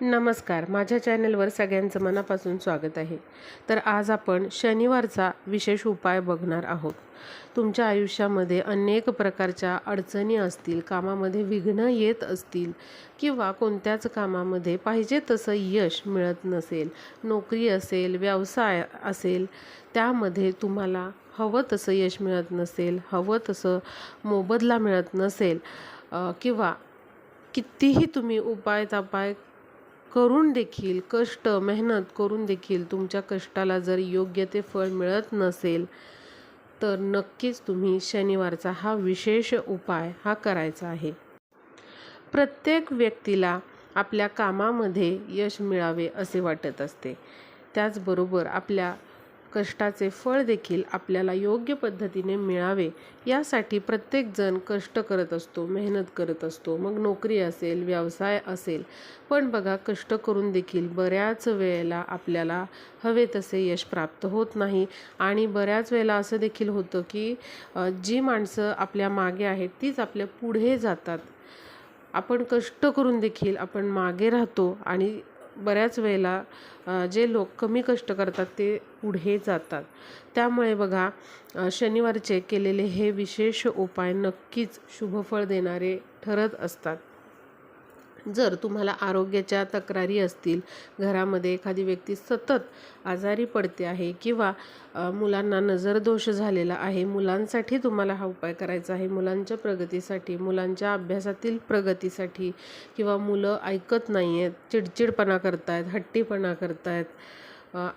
नमस्कार, माझ्या चॅनलवर सगळ्यांचं मनापासून स्वागत आहे. तर आज आपण शनिवारचा विशेष उपाय बघणार आहोत. तुमच्या आयुष्यामध्ये अनेक प्रकारच्या अडचणी असतील, कामामध्ये विघ्न येत असतील किंवा कोणत्याच कामामध्ये पाहिजे तसं यश मिळत नसेल, नोकरी असेल, व्यवसाय असेल, त्यामध्ये तुम्हाला हवं तसं यश मिळत नसेल, हवं तसं मोबदला मिळत नसेल किंवा कितीही तुम्ही उपाय तापाय करून देखील मेहनत करून देखील तुमच्या कष्टाला जर योग्य ते फळ मिळत नसेल, तर नक्कीच तुम्ही शनिवारचा हा विशेष उपाय करायचा आहे. प्रत्येक व्यक्तीला आपल्या कामामध्ये यश मिळावे असे वाटत असते. त्याचबरोबर आपल्या कष्टाचे फळ देखील आपल्याला योग्य पद्धतीने मिळावे यासाठी प्रत्येकजण कष्ट करत असतो, मेहनत करत असतो. मग नोकरी असेल, व्यवसाय असेल. पण बघा, कष्ट करून देखील बऱ्याच वेळेला आपल्याला हवे तसे यश प्राप्त होत नाही. आणि बऱ्याच वेळेला असं देखील होतं की जी माणसं आपल्या मागे आहेत तीच आपल्या पुढे जातात. आपण कष्ट करून देखील आपण मागे राहतो आणि बऱ्याच वेळेला जे लोक कमी कष्ट करतात ते पुढे जातात. त्यामुळे बघा, शनिवारचे केलेले हे विशेष उपाय नक्कीच शुभफळ देणारे ठरत असतात. जर तुम्हाला आरोग्याच्या तक्रारी असतील, घरामध्ये एखादी व्यक्ती सतत आजारी पडते आहे किंवा मुलांना नजरदोष झालेला आहे, मुलांसाठी तुम्हाला हा उपाय करायचा आहे. मुलांच्या प्रगतीसाठी, मुलांच्या अभ्यासातील प्रगतीसाठी, किंवा मुलं ऐकत नाही आहेत, चिडचिडपणा करतायत, हट्टीपणा करतायत,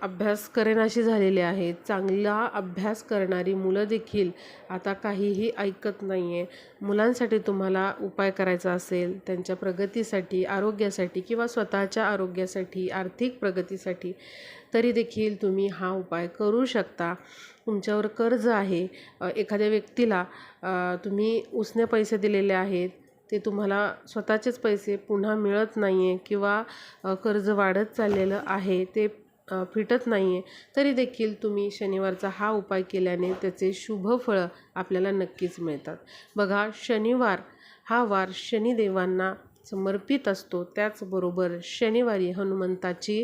अभ्यास करेनाशी झालेले आहेत. चांगला अभ्यास करणारी मुलं देखील आता काहीही ऐकत नाही आहे. मुलांसाठी तुम्हाला उपाय करायचा असेल, त्यांच्या प्रगतीसाठी, आरोग्यासाठी किंवा स्वतःच्या आरोग्यासाठी, आर्थिक प्रगतीसाठी, तरी देखील तुम्ही हा उपाय करू शकता. तुमच्यावर कर्ज आहे, एखाद्या व्यक्तीला तुम्ही उसने पैसे दिलेले आहेत, ते तुम्हाला स्वतःचेच पैसे पुन्हा मिळत नाही आहे किंवा कर्ज वाढत चाललेलं आहे, ते फिटत नाही आहे, तरी देखील तुम्ही शनिवारचा हा उपाय केल्याने त्याचे शुभ फळं आपल्याला नक्कीच मिळतात. बघा, शनिवार हा वार शनिदेवांना समर्पित असतो. त्याचबरोबर शनिवारी हनुमंताची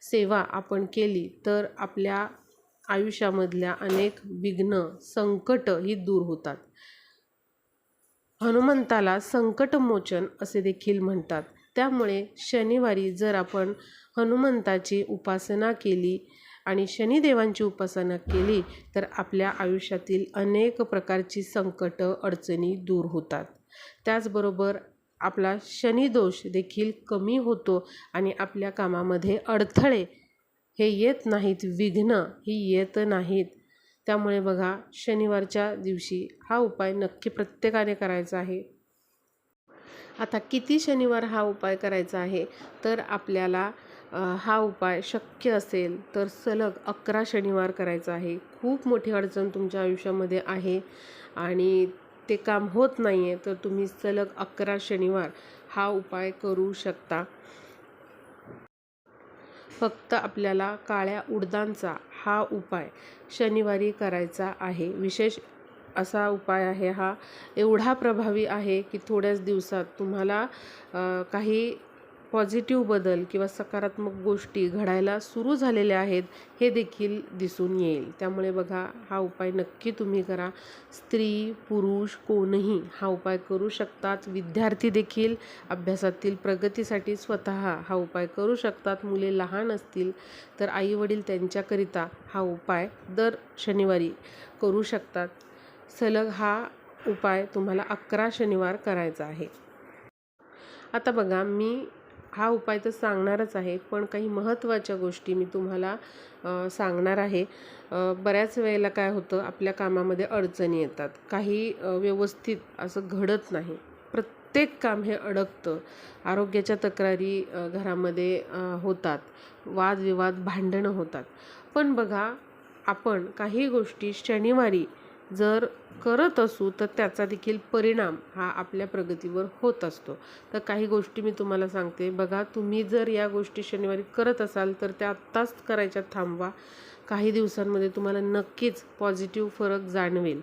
सेवा आपण केली तर आपल्या आयुष्यामधल्या अनेक विघ्न, संकट ही दूर होतात. हनुमंताला संकटमोचन असे देखील म्हणतात. त्यामुळे शनिवारी जर आपण हनुमंताची उपासना केली आणि शनिदेवांची उपासना केली तर आपल्या आयुष्यातील अनेक प्रकारची संकट, अडचणी दूर होतात. त्याचबरोबर आपला शनिदोष देखील कमी होतो आणि आपल्या कामामध्ये अडथळे हे येत नाहीत, विघ्न ही येत नाहीत. त्यामुळे बघा, शनिवारच्या दिवशी हा उपाय नक्की प्रत्येकाने करायचा आहे. आता किती शनिवार हा उपाय करायचा आहे, तर आपल्याला हा उपाय शक्य असेल तर सलग 11 शनिवार करायचा आहे. खूप मोठी अडचण तुमच्या आयुष्यामध्ये आहे आणि ते काम होत नाही आहे, तर तुम्ही सलग 11 शनिवार हा उपाय करू शकता. फक्त आपल्याला काळ्या उडदांचा हा उपाय शनिवारी करायचा आहे. विशेष असा उपाय आहे हा, एवढा प्रभावी आहे की थोड्याच दिवसात तुम्हाला काही पॉझिटिव्ह बदल किंवा सकारात्मक गोष्टी घडायला सुरू झालेल्या आहेत हे देखील दिसून येईल. त्यामुळे बघा, हा उपाय नक्की तुम्ही करा. स्त्री, पुरुष कोणीही हा उपाय करू शकतात. विद्यार्थी देखील अभ्यासातील प्रगतीसाठी स्वतः हा उपाय करू शकतात. मुले लहान असतील तर आईवडील त्यांच्याकरिता हा उपाय दर शनिवारी करू शकतात. सलग हा उपाय तुम्हाला 11 शनिवार करायचा आहे. आता बघा, मी हा उपाय तर सांगणारच आहे, पण काही महत्त्वाच्या गोष्टी मी तुम्हाला सांगणार आहे. बऱ्याच वेळेला काय होतं, आपल्या कामामध्ये अडचणी येतात, काही व्यवस्थित असं घडत नाही, प्रत्येक काम हे अडकतं. आरोग्याच्या तक्रारी घरामध्ये होतात, वादविवाद, भांडणं होतात. पण बघा, आपण काही गोष्टी शनिवारी जर करत असू तर त्याचा देखील परिणाम हा आपल्या प्रगतीवर होत असतो. तर काही गोष्टी मी तुम्हाला सांगते. बघा, तुम्ही जर या गोष्टी शनिवारी करत असाल तर त्या आत्ताच करायच्या थांबवा. काही दिवसांमध्ये तुम्हाला नक्कीच पॉझिटिव्ह फरक जाणवेल.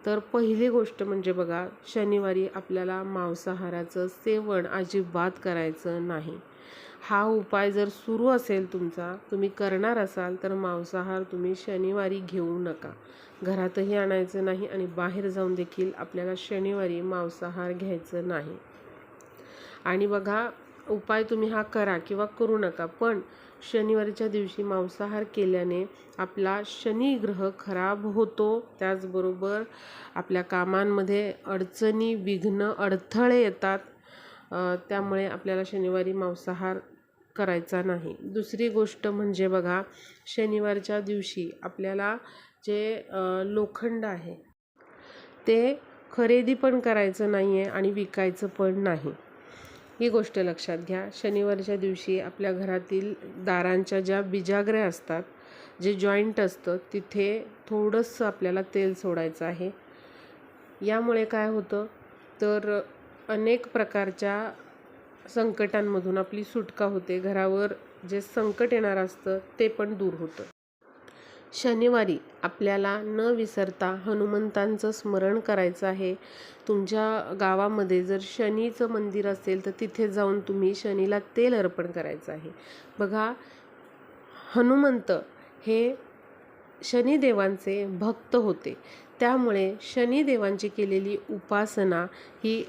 तर पहिली गोष्ट म्हणजे बघा, शनिवारी आपल्याला मांसाहाराचं सेवन अजिबात करायचं नाही. हा उपाय जर सुरू असेल तुमचा, तुम्ही करणार असाल, तर मांसाहार तुम्ही शनिवारी घेऊ नका. घरातही आणायचं नाही आणि बाहेर जाऊन देखील आपल्याला शनिवारी मांसाहार घ्यायचं नाही. आणि बघा, उपाय तुम्ही हा करा किंवा करू नका, पण शनिवारीच्या दिवशी मांसाहार केल्याने आपला शनी ग्रह खराब होतो. त्याचबरोबर आपल्या कामांमध्ये अडचणी, विघ्न, अडथळे येतात. त्यामुळे आपल्याला शनिवारी मांसाहार करायचा नाही. दुसरी गोष्ट म्हणजे बघा, शनिवारच्या दिवशी आपल्याला जे लोखंड आहे ते खरेदी पण करायचं नाही आहे आणि विकायचं पण नाही. ही गोष्ट लक्षात घ्या. शनिवारच्या दिवशी आपल्या घरातील दारांच्या ज्या बिजागऱ्या असतात, जे जॉईंट असतं, तिथे थोडंसं आपल्याला तेल सोडायचं आहे. यामुळे काय होतं, तर अनेक प्रकारच्या संकटांमधून आपली सुटका होते. घरावर जे संकट येणार असतं ते पण दूर होतं. शनिवारी आपल्याला न विसरता हनुमंतांचं स्मरण करायचं आहे. तुमच्या गावामध्ये जर शनीचं मंदिर असेल तर तिथे जाऊन तुम्ही शनीला तेल अर्पण करायचं आहे. बघा, हनुमंत हे शनिदेवांचे भक्त होते. त्यामुळे शनिदेवांची केलेली उपासना ही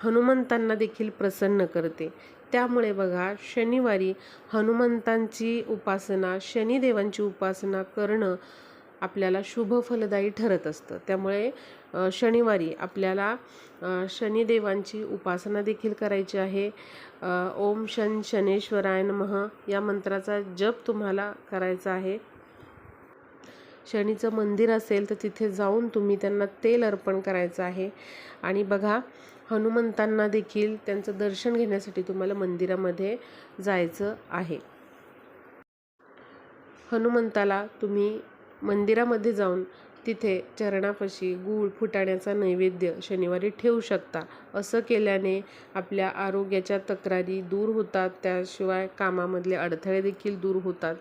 हनुमंतांना देखील प्रसन्न करते. त्यामुळे बघा, शनिवारी हनुमंतांची उपासना, शनिदेवांची उपासना करणं आपल्याला शुभ फलदायी ठरत असतं. त्यामुळे शनिवारी आपल्याला शनिदेवांची उपासना देखील करायची आहे. ओम शन शनेश्वराय नमः या मंत्राचा जप तुम्हाला करायचा आहे. शनीचं मंदिर असेल तर तिथे जाऊन तुम्ही त्यांना तेल अर्पण करायचं आहे. आणि बघा, हनुमंतांना देखील त्यांचं दर्शन घेण्यासाठी तुम्हाला मंदिरामध्ये जायचं आहे. हनुमंताला तुम्ही मंदिरामध्ये जाऊन तिथे चरणापाशी गूळ फुटाण्याचा नैवेद्य शनिवारी ठेवू शकता. असं केल्याने आपल्या आरोग्याच्या तक्रारी दूर होतात, त्याशिवाय कामामधले अडथळे देखील दूर होतात.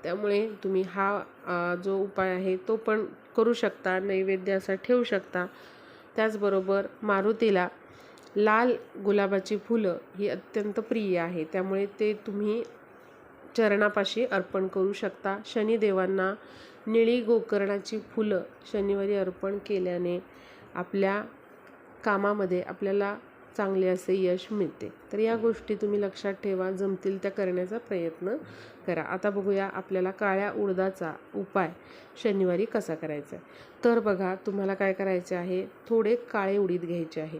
त्यामुळे तुम्ही हा जो उपाय आहे तो पण करू शकता, नैवेद्य असा ठेवू शकता. त्याचबरोबर मारुतीला लाल गुलाबाची फुलं ही अत्यंत प्रिय आहे, त्यामुळे ते तुम्ही चरणापाशी अर्पण करू शकता. शनिदेवांना निळी गोकर्णाची फुलं शनिवारी अर्पण केल्याने आपल्या कामामध्ये आपल्याला चांगले असे यश मिळते. तर या गोष्टी तुम्ही लक्षात ठेवा, जमतील त्या करण्याचा प्रयत्न करा. आता बघूया आपल्याला काळ्या उडदाचा उपाय शनिवारी कसा करायचा आहे. तर बघा, तुम्हाला काय करायचे आहे, थोडे काळे उडीद घ्यायचे आहे.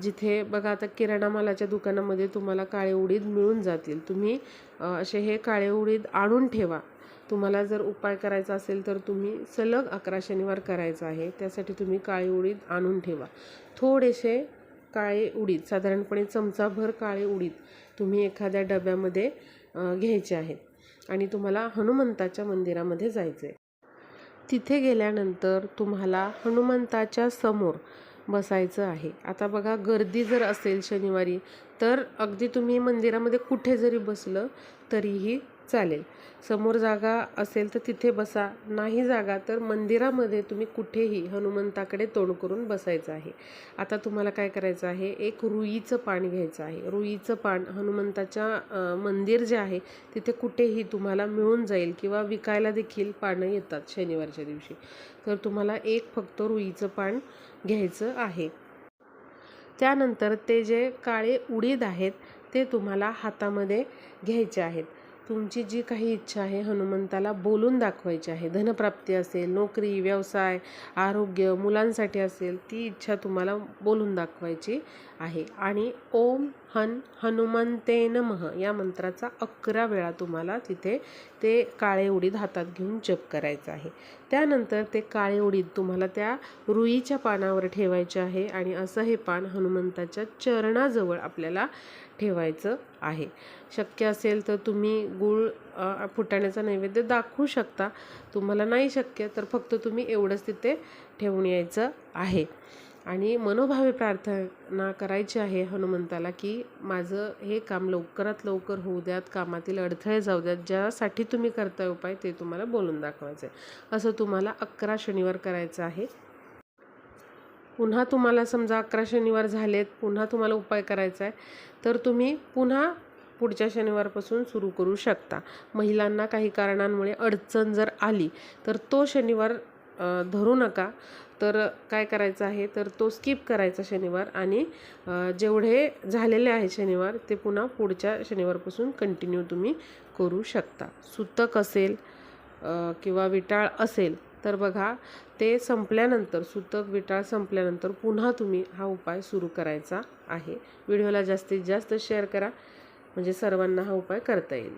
जिथे बघा, आता किराणा मालाच्या दुकानामध्ये तुम्हाला काळे उडीद मिळून जातील. तुम्ही असे हे काळे उडीद आणून ठेवा. तुम्हाला जर उपाय करायचा असेल तर तुम्ही सलग 11 शनिवार करायचा आहे, त्यासाठी तुम्ही काळे उडीद आणून ठेवा. थोडेसे काळे उडीद, साधारणपणे चमचाभर काळे उडीद तुम्ही एखाद्या डब्यामध्ये घ्यायचे आहेत आणि तुम्हाला हनुमंताच्या मंदिरामध्ये जायचं आहे. तिथे गेल्यानंतर तुम्हाला हनुमंताच्या समोर बसायचं आहे. आता बघा, गर्दी जर असेल शनिवारी तर अगदी तुम्ही मंदिरामध्ये कुठे जरी बसलं तरीही चालेल. समोर जागा असेल तर तिथे बसा, नाही जागा तर मंदिरामध्ये तुम्ही कुठेही हनुमंताकडे तोंड करून बसायचं आहे. आता तुम्हाला काय करायचं आहे, एक रुईचं पान घ्यायचं आहे. रुईचं पान हनुमंताच्या मंदिर जे आहे तिथे कुठेही तुम्हाला मिळून जाईल किंवा विकायला देखील पानं येतात शनिवारच्या दिवशी. तर तुम्हाला एक फक्त रुईचं पान घ्यायचं आहे. त्यानंतर ते जे काळे उडीद आहेत ते तुम्हाला हातामध्ये घ्यायचे आहेत. तुमची जी काही इच्छा आहे हनुमंताला बोलून दाखवायची आहे. धनप्राप्ती असेल, नोकरी, व्यवसाय, आरोग्य, मुलांसाठी असेल, ती इच्छा तुम्हाला बोलून दाखवायची आहे. आणि ओम हनुमंते नमः या मंत्राचा 11 वेळा तुम्हाला तिथे ते काळे उडीद हातात घेऊन जप करायचा आहे. त्यानंतर ते काळे उडीद तुम्हाला त्या रुईच्या पानावर ठेवायचे आहे आणि असं हे पान हनुमंताच्या चरणाजवळ आपल्याला ठेवायचं आहे. शक्य असेल तर तुम्ही गूळ फुटाण्याचा नैवेद्य दाखवू शकता. तुम्हाला नाही शक्य तर फक्त तुम्ही एवढंच तिथे ठेवून यायचं आहे. आणि मनोभावे प्रार्थना करायची आहे हनुमंताला की माझं हे काम लवकरात लवकर होऊ द्यात, कामातील अडथळे जाऊ द्यात, ज्यासाठी तुम्ही करताय उपाय ते तुम्हाला बोलून दाखवायचं आहे. असं तुम्हाला 11 शनिवार करायचं आहे. पुन्हा तुम्हाला समजा 11 शनिवार झालेत, पुन्हा तुम्हाला उपाय करायचा आहे, तर तुम्ही पुन्हा पुढच्या शनिवारपासून सुरू करू शकता. महिलांना काही कारणांमुळे अडचण जर आली तर तो शनिवार धरू नका. तर काय करायचं आहे, तर तो स्किप करायचा शनिवार आणि जेवढे झालेले आहेत शनिवार ते पुन्हा पुढच्या शनिवारपासून कंटिन्यू तुम्ही करू शकता. सुतक असेल किंवा विटाळ असेल तर बघा, ते संपल्यानंतर, सुतक विटाळ संपल्यानंतर पुन्हा तुम्ही हा उपाय सुरू करायचा आहे. व्हिडिओला जास्तीत जास्त शेअर करा म्हणजे सर्वांना हा उपाय करता येईल.